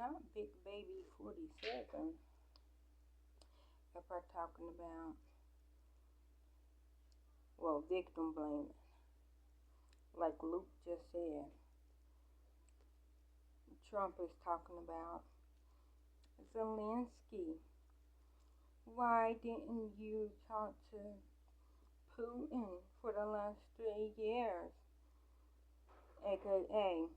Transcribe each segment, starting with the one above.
not Big Baby 47 if we're talking about, well, victim blaming. Like Luke just said, Trump is talking about Zelensky. Why didn't you talk to Putin for the last 3 years? AKA,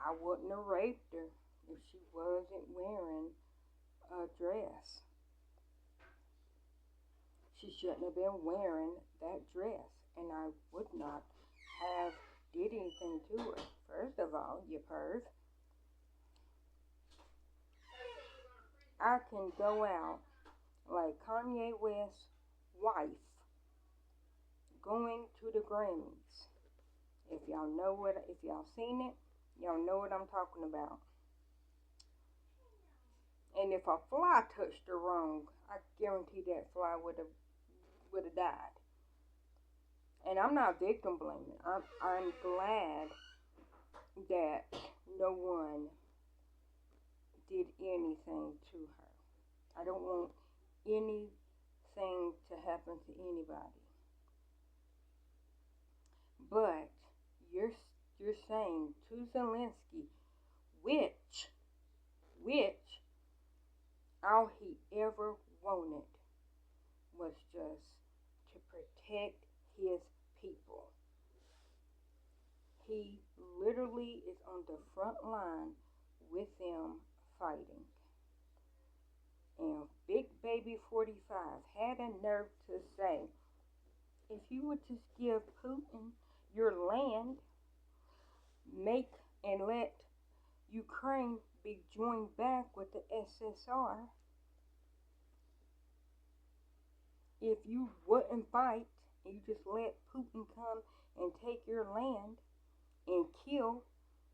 I wouldn't have raped her if she wasn't wearing a dress. She shouldn't have been wearing that dress, and I would not have did anything to her. First of all, you perv, I can go out like Kanye West's wife going to the Grammys. If y'all seen it, y'all know what I'm talking about. And if a fly touched her wrong, I guarantee that fly would have died. And I'm not victim blaming. I'm glad that no one did anything to her. I don't want anything to happen to anybody. But you're saying to Zelensky, which all he ever wanted was just to protect his people. He literally is on the front line with them fighting. And Big Baby 45 had a nerve to say, if you would just give Putin your land, make and let Ukraine be joined back with the SSR, if you wouldn't fight and you just let Putin come and take your land and kill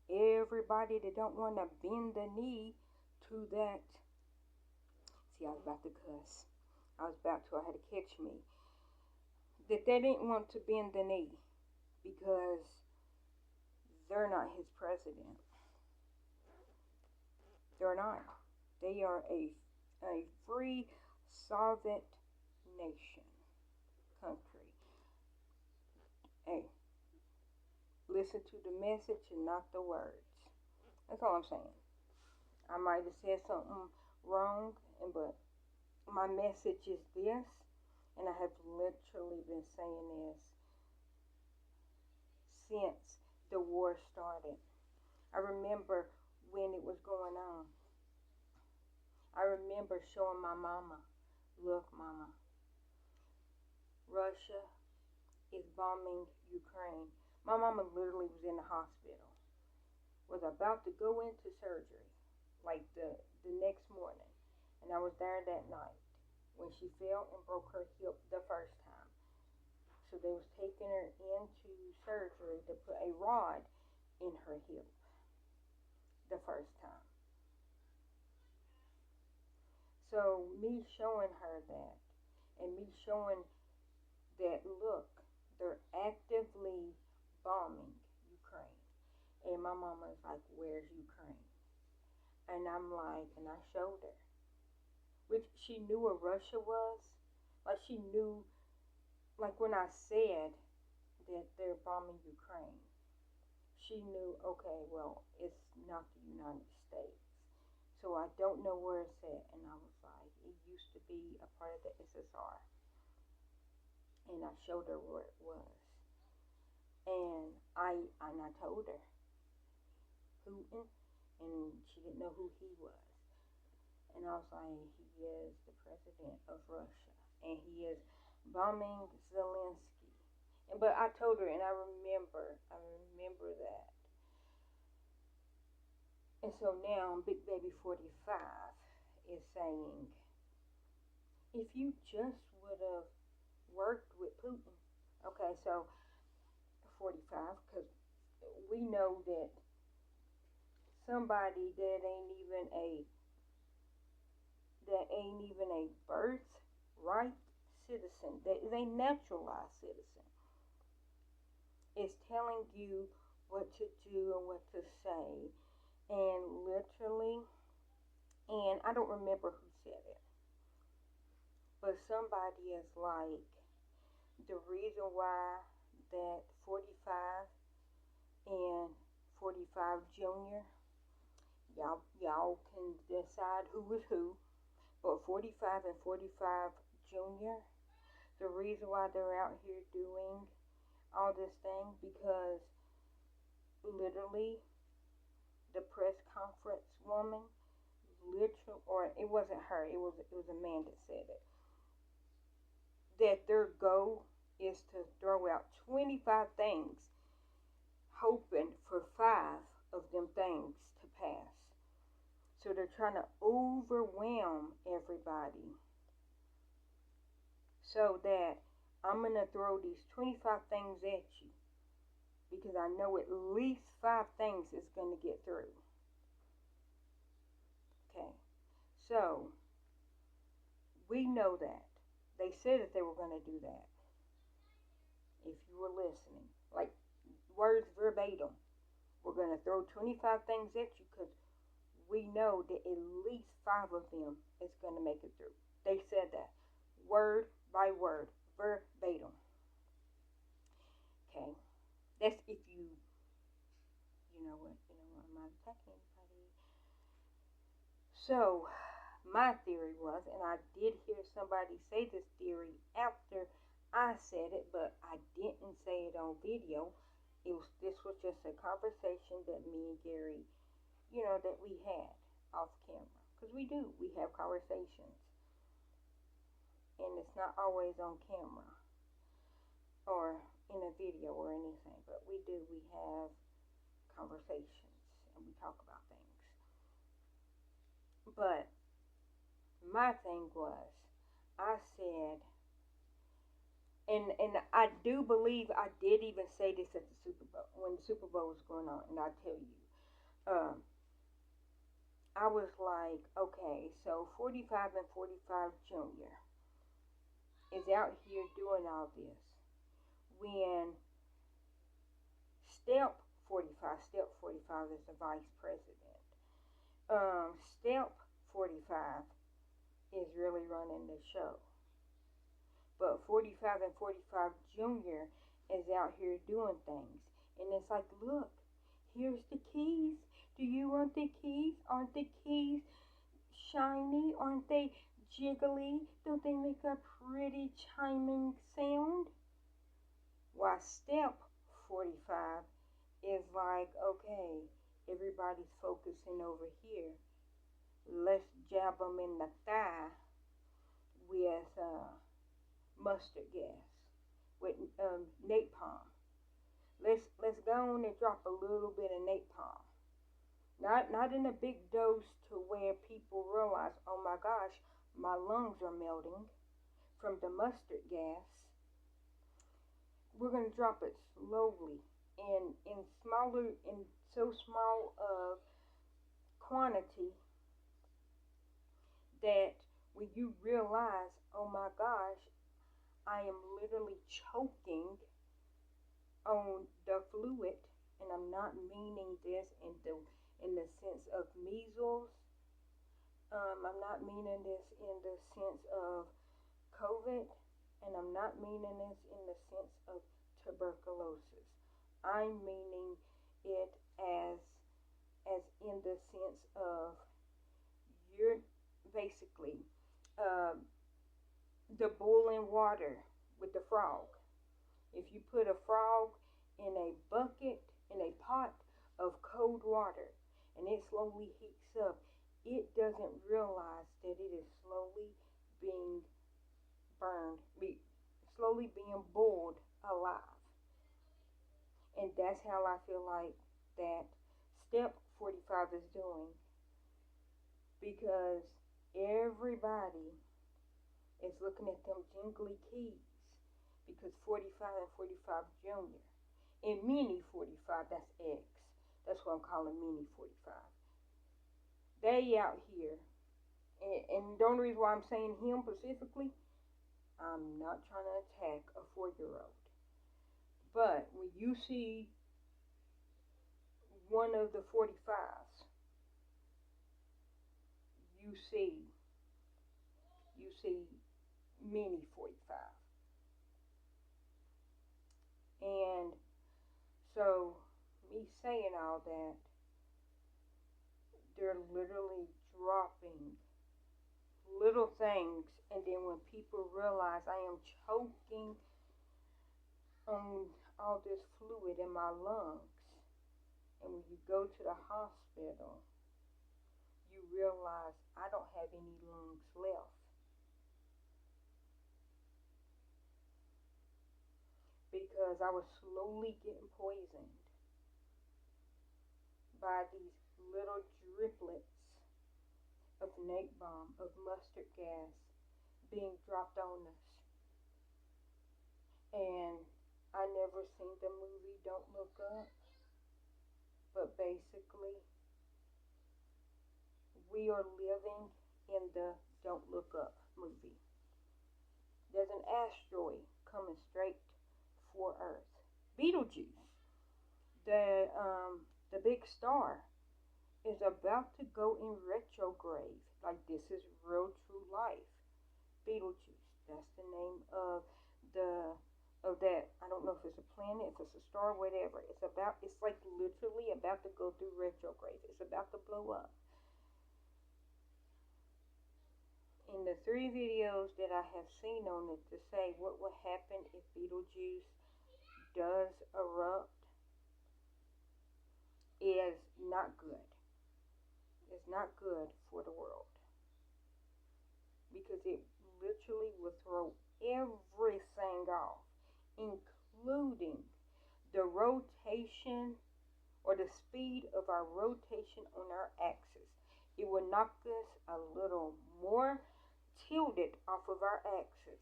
everybody that don't want to bend the knee to that. See, I was about to cuss. I had to catch me. That they didn't want to bend the knee because they're not his president. They're not. They are a free, sovereign nation, country. Hey, listen to the message and not the words. That's all I'm saying. I might have said something wrong, but my message is this, and I have literally been saying this since the war started. I remember when it was going on. I remember showing my mama, look, mama, Russia is bombing Ukraine. My mama literally was in the hospital, was about to go into surgery, like the next morning. And I was there that night when she fell and broke her hip the first time. So they was taking her into surgery to put a rod in her hip the first time. So me showing her that and me showing that, look, they're actively bombing Ukraine. And my mama is like, where's Ukraine? And I'm like, and I showed her. Which she knew where Russia was. Like she knew, like when I said that they're bombing Ukraine, she knew, okay, well, it's not the United States. So I don't know where it's at. And I was like, it used to be a part of the SSR. And I showed her where it was. And I told her Putin, and she didn't know who he was. And I was like, he is the president of Russia, and he is bombing Zelensky. But I told her, and I remember that. And so now Big Baby 45 is saying, if you just would have worked with Putin. Okay, so 45, because we know that somebody that ain't even a birthright citizen, that is a naturalized citizen, is telling you what to do and what to say, And literally, and I don't remember who said it, but somebody is like, the reason why that 45 and 45 Junior, y'all can decide who was who, but 45 and 45 Junior, the reason why they're out here doing all this thing, because literally the press conference woman, literal, or it wasn't her, it was a man that said it, that their goal is to throw out 25 things, hoping for 5 of them things to pass. So they're trying to overwhelm everybody so that I'm going to throw these 25 things at you because I know at least 5 things is going to get through. Okay, so we know that. They said that they were going to do that. If you were listening, like words verbatim, we're going to throw 25 things at you because we know that at least 5 of them is going to make it through. They said that word by word, verbatim. Okay, that's if I'm not attacking anybody. So my theory was, and I did hear somebody say this theory after I said it, but I didn't say it on video. This was just a conversation that me and Gary, that we had off camera, because we have conversations, and it's not always on camera or in a video or anything, but we have conversations and we talk about things. But my thing was, I said, and I do believe I did even say this at the Super Bowl, when the Super Bowl was going on, and I tell you, I was like, okay, so 45 and 45 Junior is out here doing all this when Step 45 is the vice president. Step 45 is really running the show. But 45 and 45 Junior is out here doing things. And it's like, look, here's the keys. Do you want the keys? Aren't the keys shiny? Aren't they jiggly? Don't they make a pretty chiming sound? While Step 45 is like, okay, everybody's focusing over here. Let's jab them in the thigh with mustard gas, with napalm. Let's go on and drop a little bit of napalm. Not in a big dose to where people realize, oh my gosh, my lungs are melting from the mustard gas. We're gonna drop it slowly in smaller, in so small of quantity that when you realize, oh my gosh, I am literally choking on the fluid, and I'm not meaning this in the sense of measles. I'm not meaning this in the sense of COVID, and I'm not meaning this in the sense of tuberculosis. I'm meaning it as in the sense of you're basically the boiling water with the frog. If you put a frog in a bucket, in a pot of cold water, and it slowly heats up, it doesn't realize that it is slowly being burned, slowly being boiled alive. And that's how I feel like that Step 45 is doing, because everybody is looking at them jingly keys, because 45 and 45 Junior and Mini 45, that's X. That's what I'm calling Mini 45. They out here, and the only reason why I'm saying him specifically, I'm not trying to attack a 4-year-old. But when you see one of the 45s you see mini 45. And so, me saying all that, they're literally dropping little things, and then when people realize I am choking on all this fluid in my lungs, and when you go to the hospital, you realize I don't have any lungs left. Because I was slowly getting poisoned by these little driplets of napalm, of mustard gas being dropped on us. And I never seen the movie Don't Look Up, but basically we are living in the Don't Look Up movie. There's an asteroid coming straight for Earth. Betelgeuse, the big star, is about to go in retrograde. Like, this is real true life. Betelgeuse, that's the name of the that. I don't know if it's a planet, if it's a star, whatever. It's like literally about to go through retrograde. It's about to blow up. In the 3 videos that I have seen on it to say what will happen if Betelgeuse does erupt is not good. It's not good for the world, because it literally will throw everything off, including the rotation or the speed of our rotation on our axis. It will knock us a little more tilted off of our axis,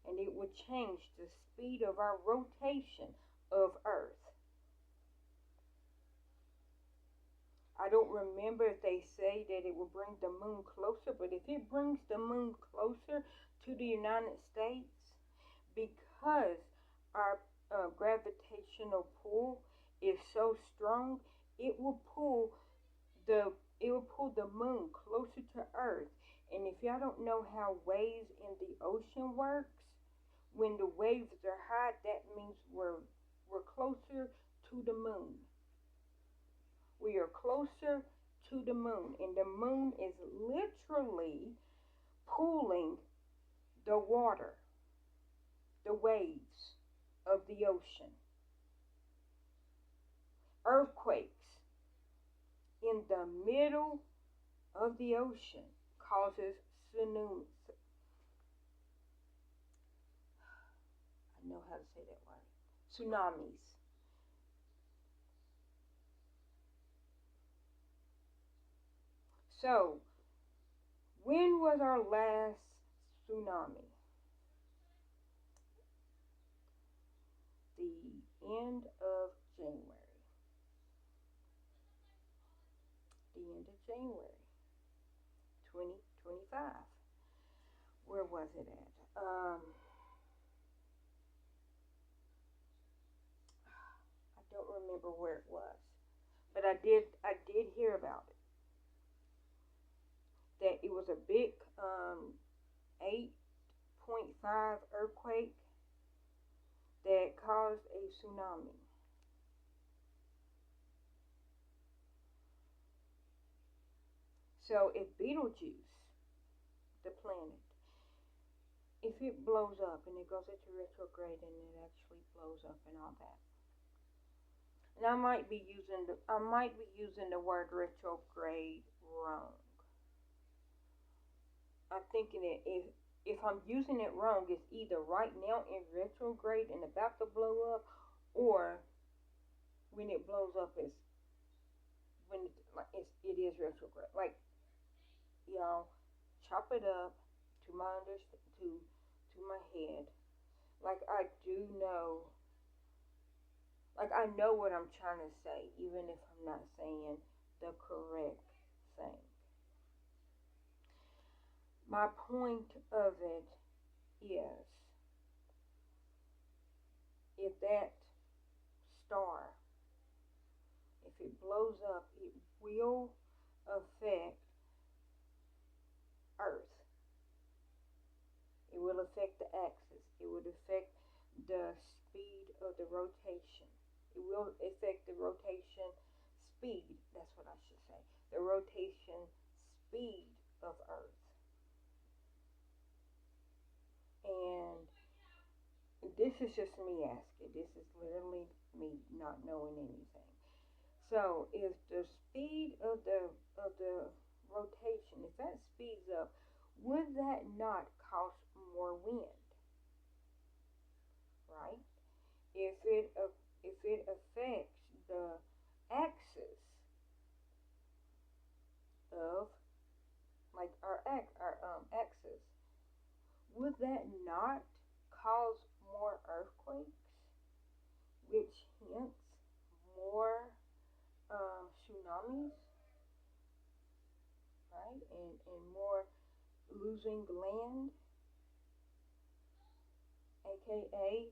and it will change the speed of our rotation of Earth. I don't remember if they say that it will bring the moon closer, but if it brings the moon closer to the United States, because our gravitational pull is so strong, it will pull the moon closer to Earth. And if y'all don't know how waves in the ocean works, when the waves are high, that means we're closer to the moon. We are closer to the moon, and the moon is literally pulling the water, the waves of the ocean. Earthquakes in the middle of the ocean causes tsunamis. I know how to say that word. Tsunamis. So, when was our last tsunami? The end of January. The end of January 2025. Where was it at? I don't remember where it was, but I did hear about it. That it was a big 8.5 earthquake that caused a tsunami. So if Betelgeuse, the planet, if it blows up and it goes into retrograde and it actually blows up and all that, and I might be using the word retrograde wrong. I'm thinking that if I'm using it wrong, it's either right now in retrograde and about to blow up, or when it blows up, it is retrograde. Like, y'all, chop it up to my to my head. Like, I do know. Like, I know what I'm trying to say, even if I'm not saying the correct thing. My point of it is, if that star, if it blows up, it will affect affect the axis. It would affect the speed of the rotation. It will affect the rotation speed. That's what I should say. The rotation speed of Earth. And this is just me asking. This is literally me not knowing anything. So if the speed of the rotation, if that speeds up, would that not cause more wind? Right? If it affects the axis of like our axis, would that not cause more earthquakes, which hence more tsunamis, right? And more losing land, aka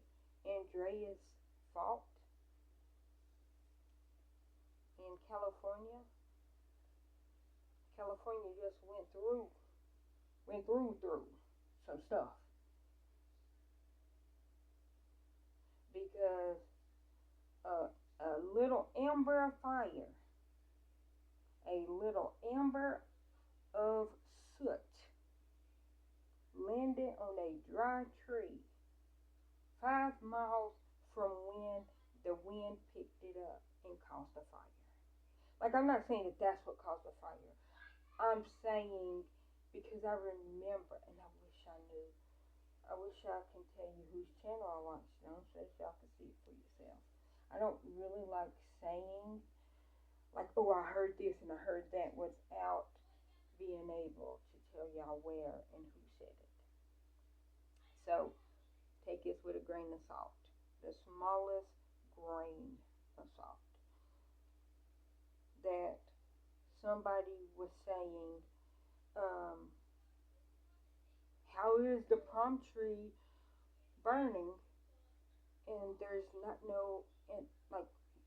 Andreas Fault in California. California just went through some stuff because a little amber fire, a little amber of soot landed on a dry tree 5 miles from when the wind picked it up and caused a fire. Like, I'm not saying that that's what caused the fire. I'm saying because I remember, and I wish I knew. I wish I can tell you whose channel I watch, you know, so that y'all can see it for yourself. I don't really like saying, like, oh, I heard this and I heard that without being able to tell y'all where and who said it. So, take this with a grain of salt. The smallest grain of salt. That somebody was saying, how is the palm tree burning and there's not no and like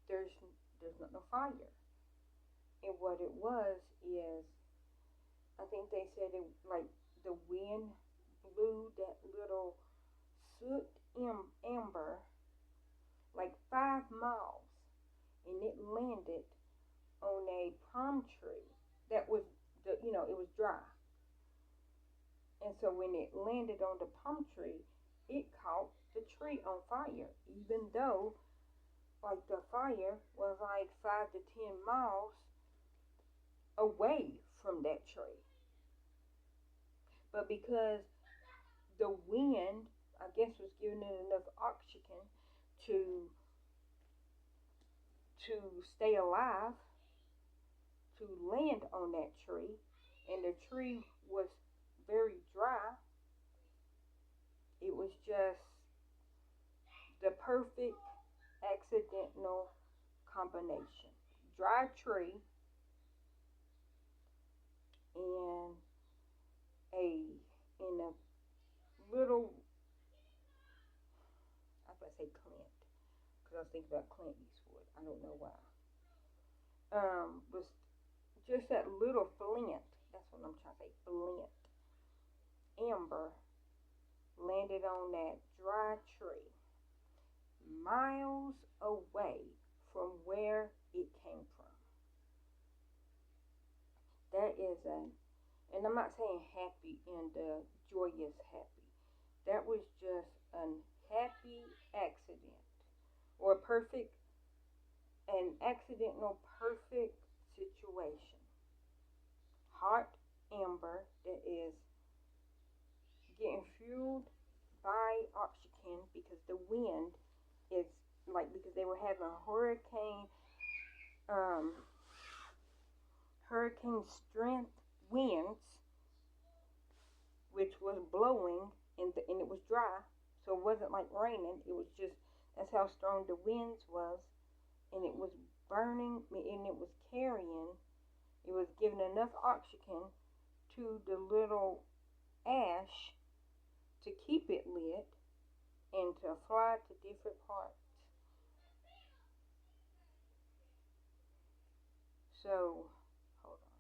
there's not no fire. And what it was is I think they said it like the wind blew that little soot amber like 5 miles and it landed on a palm tree that was it was dry. And so when it landed on the palm tree, it caught the tree on fire, even though like the fire was like 5 to 10 miles away from that tree. But because the wind, I guess, was giving it enough oxygen to stay alive, to land on that tree, and the tree was very dry. It was just the perfect accidental combination. Dry tree and in a little, I was going to say Clint, because I was thinking about Clint Eastwood. I don't know why. Was just that little flint. That's what I'm trying to say. Flint. Amber landed on that dry tree miles away from where it came from. That is and I'm not saying happy in the joyous happy. That was just an happy accident or an accidental perfect situation. Hot amber that is getting fueled by oxygen because the wind is like because they were having hurricane strength winds, which was blowing and it was dry, so it wasn't like raining. It was just that's how strong the winds was, and it was burning and it was carrying. It was giving enough oxygen to the little ash to keep it lit and to fly to different parts. So, hold on.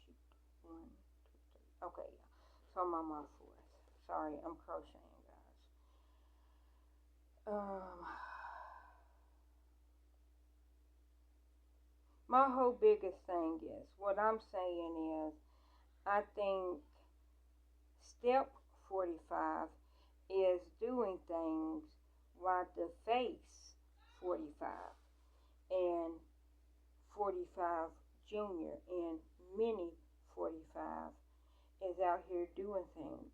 Shoot. 1, 2, 3. Okay, yeah. So I'm on my fourth. Sorry, I'm crocheting, Um, my whole biggest thing is what I'm saying is I think step 45 is doing things while the face 45 and 45 Junior and Mini 45 is out here doing things,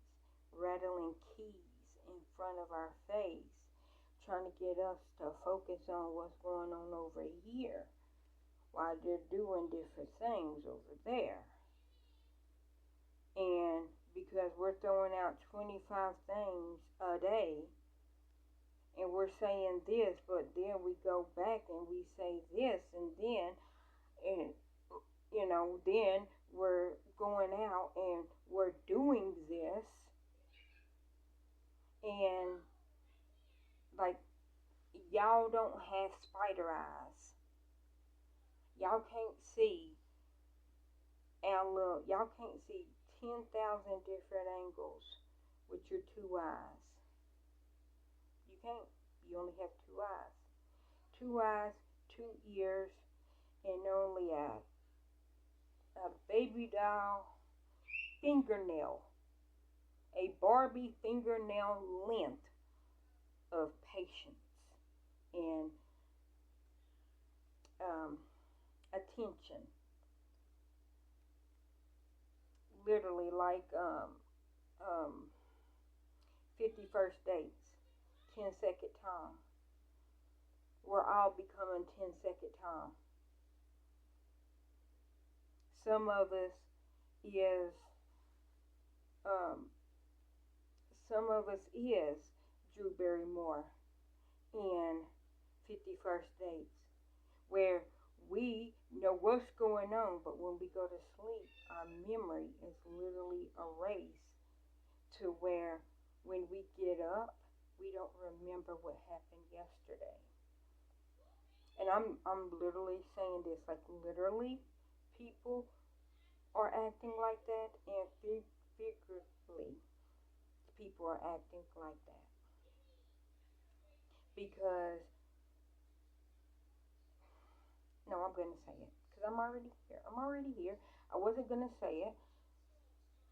rattling keys in front of our face, trying to get us to focus on what's going on over here while they're doing different things over there. And because we're throwing out 25 things a day and we're saying this, but then we go back and we say this, and then we're going out and we're doing this, and like y'all don't have spider eyes. Y'all can't see, and look, y'all can't see 10,000 different angles with your two eyes. You can't. You only have two eyes. Two eyes, two ears, and only a baby doll fingernail, a Barbie fingernail length of patience and attention. Literally like um, 51st dates, 10-second Tom. We're all becoming 10-second Tom. Some of us is um, some of us is Drew Barrymore in 51st dates, where we know what's going on, but when we go to sleep, our memory is literally erased to where when we get up, we don't remember what happened yesterday. And I'm literally saying this, like literally, people are acting like that, and figuratively, people are acting like that because no, I'm gonna say it because I'm already here. I'm already here. I wasn't gonna say it,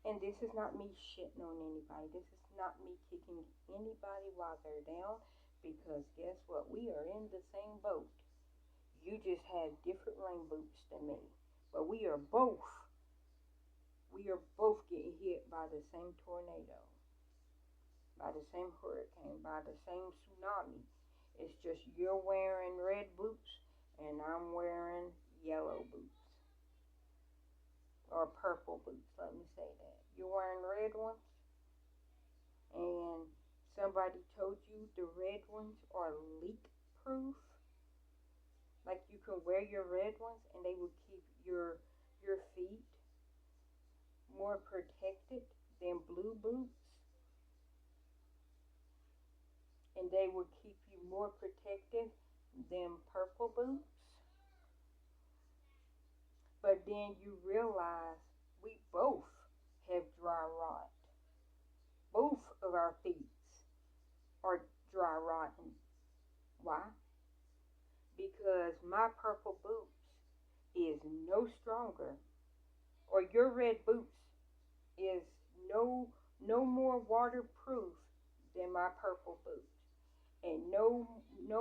and this is not me shitting on anybody. This is not me kicking anybody while they're down because guess what? We are in the same boat. You just had different rain boots than me, but we are both getting hit by the same tornado, by the same hurricane, by the same tsunami. It's just you're wearing red boots and I'm wearing yellow boots or purple boots. Let me say that. You're wearing red ones and somebody told you the red ones are leak proof. Like you can wear your red ones and they will keep your feet more protected than blue boots, and they will keep you more protected than purple boots. But then you realize we both have dry rot. Both of our feet are dry rotten. Why? Because my purple boots is no stronger, or your red boots is no more waterproof than my purple boots, and no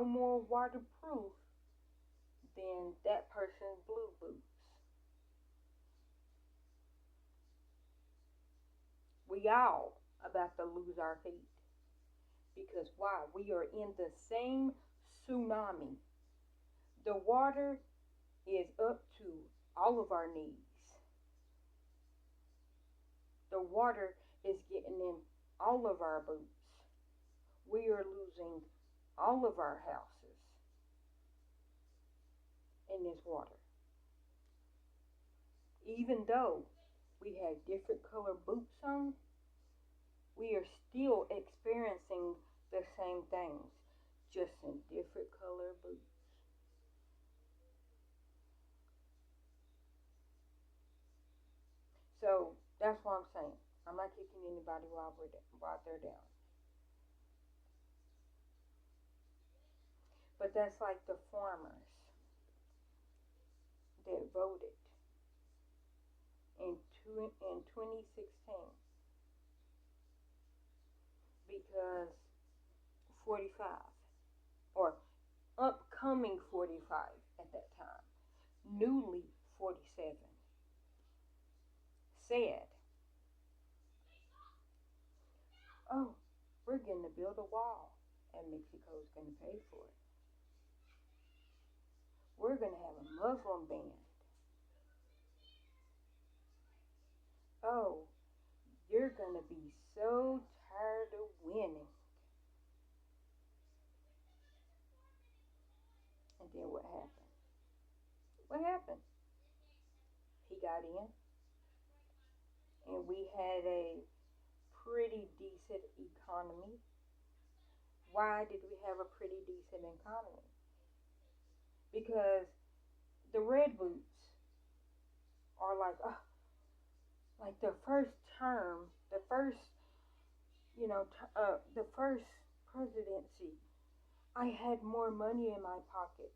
more waterproof than that person's blue boots. We all about to lose our feet because why? We are in the same tsunami. The water is up to all of our knees. The water is getting in all of our boots. We are losing all of our houses in this water. Even though we have different color boots on, we are still experiencing the same things, just in different color boots. So that's what I'm saying. I'm not kicking anybody while they're down. But that's like the farmers that voted in 2016 because 45 or upcoming 45 at that time, newly 47, said, oh, we're going to build a wall and Mexico's going to pay for it. We're going to have a Muslim ban. Oh, you're going to be so tired of winning. And then what happened? What happened? He got in, and we had a pretty decent economy. Why did we have a pretty decent economy? Because the red boots are like the first term, the first, the first presidency. I had more money in my pocket.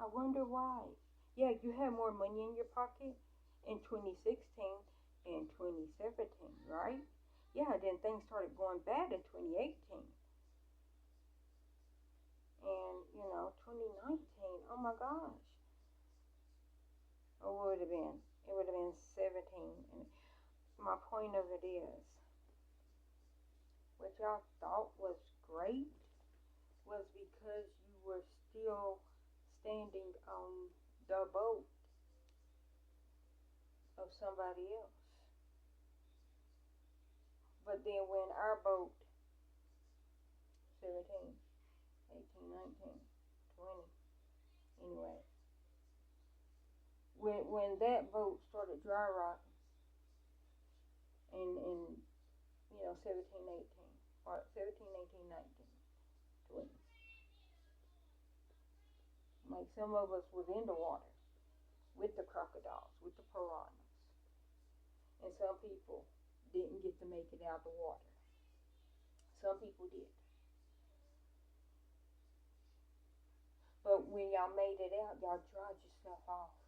I wonder why. Yeah, you had more money in your pocket in 2016 and 2017, right? Yeah, then things started going bad in 2018. And, 2019, oh my gosh. Or what would it have been? It would have been 17. And my point of it is, what y'all thought was great was because you were still standing on the boat of somebody else. But then when our boat, 17, 18, 19, 20, anyway, when that boat started dry rocking in 17, 18, or 17, 18, 19, 20, like some of us was in the water with the crocodiles, with the piranhas, and some people didn't get to make it out of the water. Some people did. But when y'all made it out, y'all dried yourself off.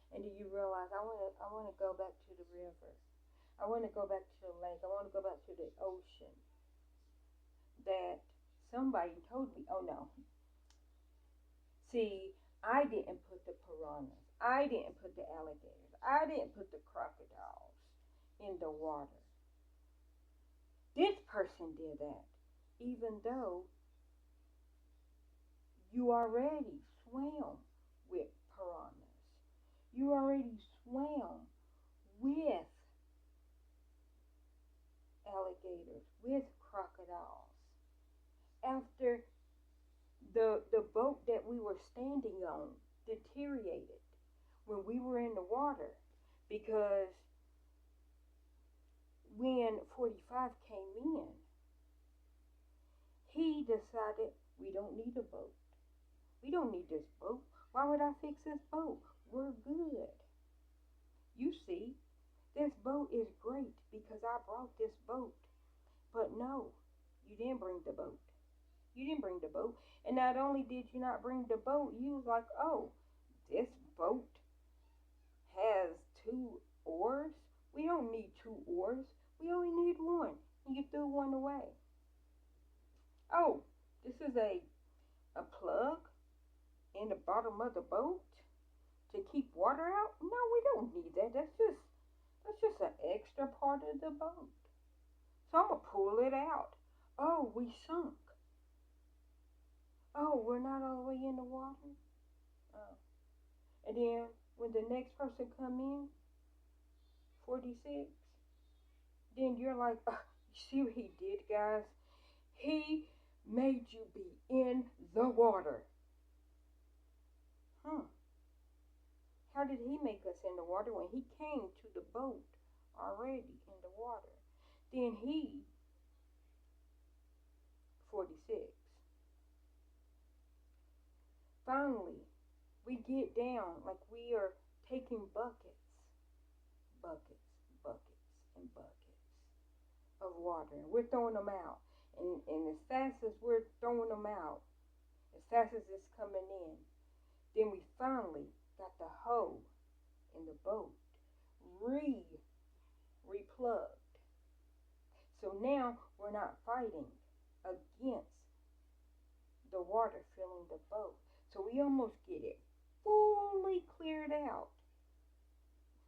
And then you realize I wanna go back to the river. I wanna go back to the lake. I wanna go back to the ocean. That somebody told me, oh no. See, I didn't put the piranhas. I didn't put the alligators. I didn't put the crocodiles in the water. This person did that. Even though you already swam with piranhas. You already swam with alligators, with crocodiles. After the boat that we were standing on deteriorated when we were in the water, because when 45 came in, he decided we don't need a boat. We don't need this boat. Why would I fix this boat? We're good. You see, this boat is great because I brought this boat. But no, you didn't bring the boat. You didn't bring the boat. And not only did you not bring the boat, you was like, oh, this boat has 2 oars. We don't need 2 oars. We only need one. And you threw one away. Oh, this is a plug in the bottom of the boat to keep water out? No, we don't need that. That's just an extra part of the boat. So I'm gonna pull it out. Oh, we sunk. Oh, we're not all the way in the water. Oh. And then when the next person come in, 46, then you're like, you see what he did, guys? He made you be in the water. How did he make us in the water when he came to the boat already in the water? Then he, 46. Finally, we get down like we are taking buckets, and buckets of water. And we're throwing them out. And as fast as we're throwing them out, as fast as it's coming in. Then we finally got the hole in the boat replugged. So now we're not fighting against the water filling the boat. So we almost get it fully cleared out.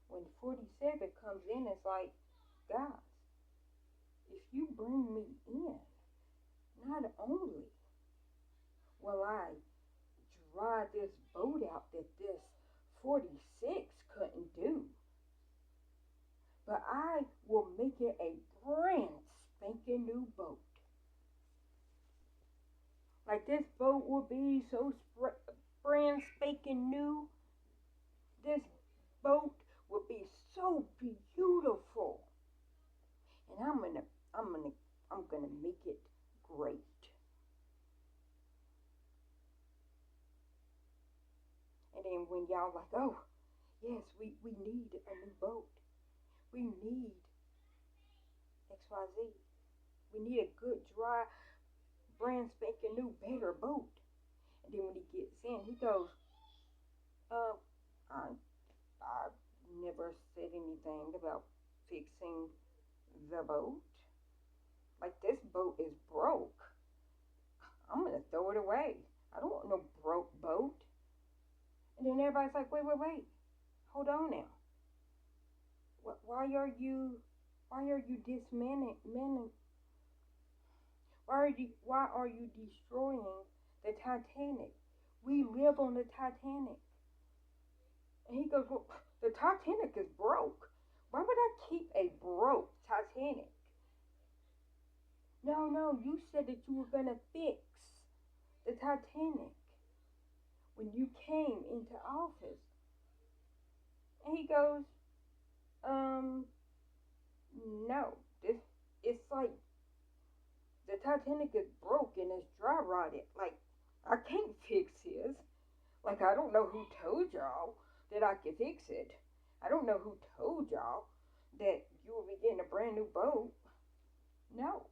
When 47 comes in, it's like, guys, if you bring me in, not only will I dry this boat out that this 46 couldn't do, but I will make it a brand spanking new boat. Like this boat will be so brand spanking new. This boat will be so beautiful, and I'm gonna make it great. And then when y'all like, oh, yes, we need a new boat. We need XYZ. We need a good, dry, brand spanking new, better boat. And then when he gets in, he goes, I never said anything about fixing the boat. Like, this boat is broke. I'm going to throw it away. I don't want no broke boat. And then everybody's like, wait. Hold on now. Why are you dismantling? Why are you destroying the Titanic? We live on the Titanic. And he goes, well, the Titanic is broke. Why would I keep a broke Titanic? No, you said that you were going to fix the Titanic when you came into office. And he goes, no, it's like the Titanic is broke and it's dry rotted. Like, I can't fix his. Like, I don't know who told y'all that I could fix it. I don't know who told y'all that you will be getting a brand new boat. No.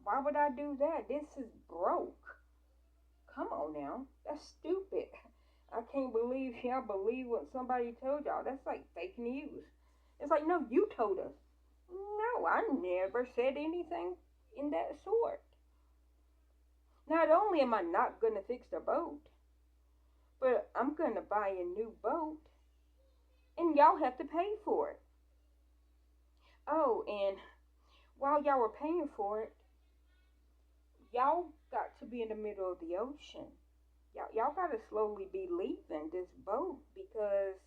Why would I do that? This is broke. Come on now. That's stupid. I can't believe y'all believe what somebody told y'all. That's like fake news. It's like, no, you told us. No, I never said anything in that sort. Not only am I not going to fix the boat, but I'm going to buy a new boat, and y'all have to pay for it. Oh, and while y'all were paying for it, y'all got to be in the middle of the ocean. Y'all got to slowly be leaving this boat because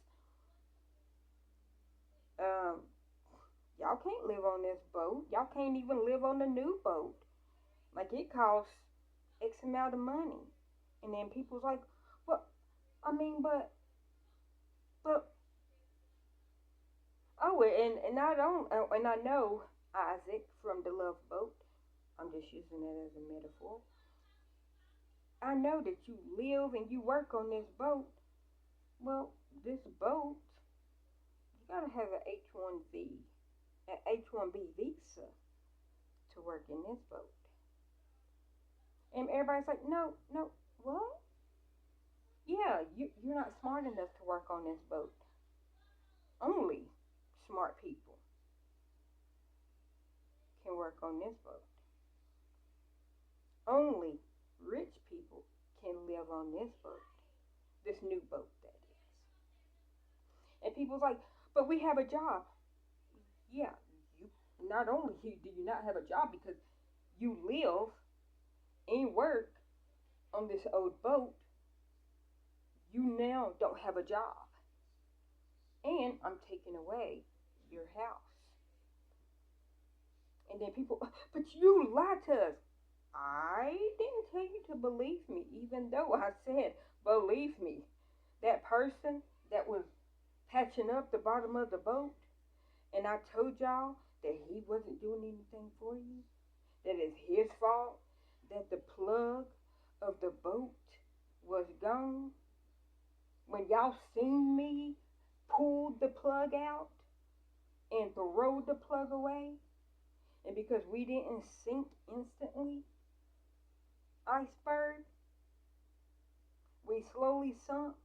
y'all can't live on this boat. Y'all can't even live on the new boat. Like, it costs X amount of money. And then people's like, well, I mean, but, oh, and I know Isaac from the Love Boat. I'm just using it as a metaphor. I know that you live and you work on this boat. Well, this boat, you gotta have an H-1B visa to work in this boat. And everybody's like, no, what? Yeah, you're not smart enough to work on this boat. Only smart people can work on this boat. Only rich people can live on this boat. This new boat, that is. And people's like, but we have a job. Yeah, you not only do you not have a job because you live and work on this old boat, you now don't have a job. And I'm taking away your house. And then people, but you lied to us. I didn't tell you to believe me, even though I said, believe me. That person that was patching up the bottom of the boat, and I told y'all that he wasn't doing anything for you, that it's his fault, that the plug of the boat was gone. When y'all seen me pull the plug out and throw the plug away, and because we didn't sink instantly, iceberg, we slowly sunk.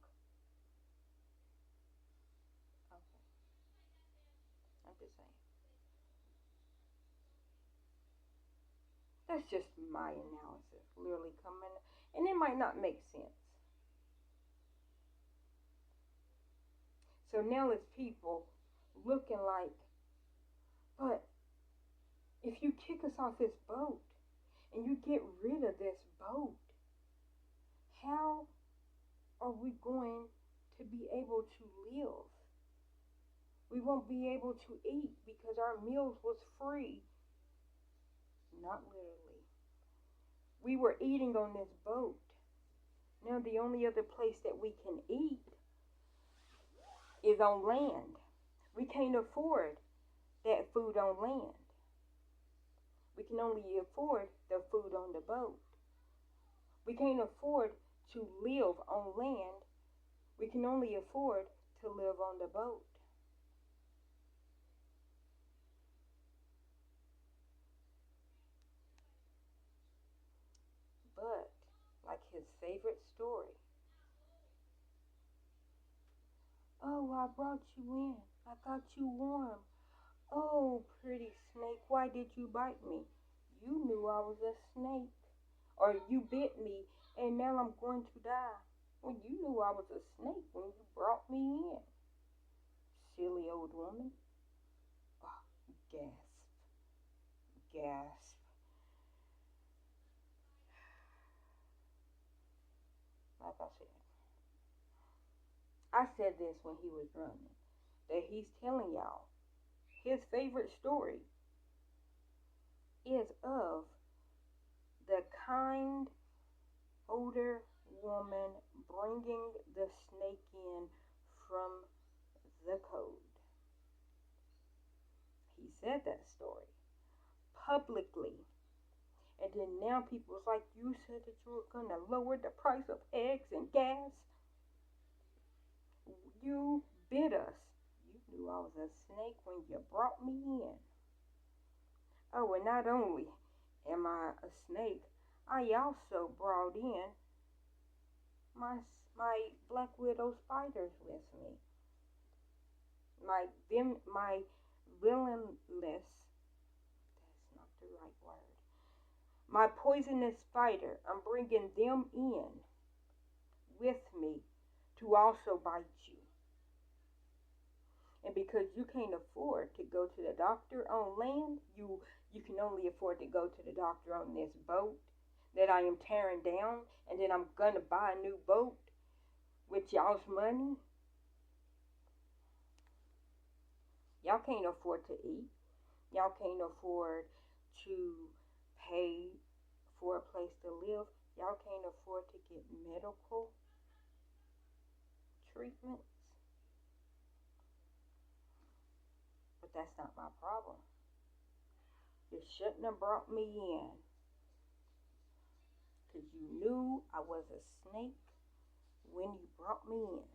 Okay, I'm just saying. That's just my analysis, literally coming, and it might not make sense. So now it's people looking like, but if you kick us off this boat and you get rid of this boat, how are we going to be able to live? We won't be able to eat because our meals was free. Not literally. We were eating on this boat. Now the only other place that we can eat is on land. We can't afford that food on land. We can only afford the food on the boat. We can't afford to live on land. We can only afford to live on the boat. But, like his favorite story, oh, I brought you in. I got you warm. Oh, pretty snake, why did you bite me? You knew I was a snake. Or you bit me, and now I'm going to die. Well, you knew I was a snake when you brought me in. Silly old woman. Oh, gasp, gasp. Like I said this when he was running, that he's telling y'all his favorite story is of the kind older woman bringing the snake in from the code. He said that story publicly. And then now people's like, you said that you were going to lower the price of eggs and gas. You bit us. You knew I was a snake when you brought me in. Oh, and not only am I a snake, I also brought in my my black widow spiders with me. My villainless. That's not the right word. My poisonous spider. I'm bringing them in with me to also bite you. And because you can't afford to go to the doctor on land, you can only afford to go to the doctor on this boat that I am tearing down, and then I'm gonna buy a new boat with y'all's money. Y'all can't afford to eat. Y'all can't afford to pay for a place to live. Y'all can't afford to get medical treatments. But that's not my problem. You shouldn't have brought me in because you knew I was a snake when you brought me in.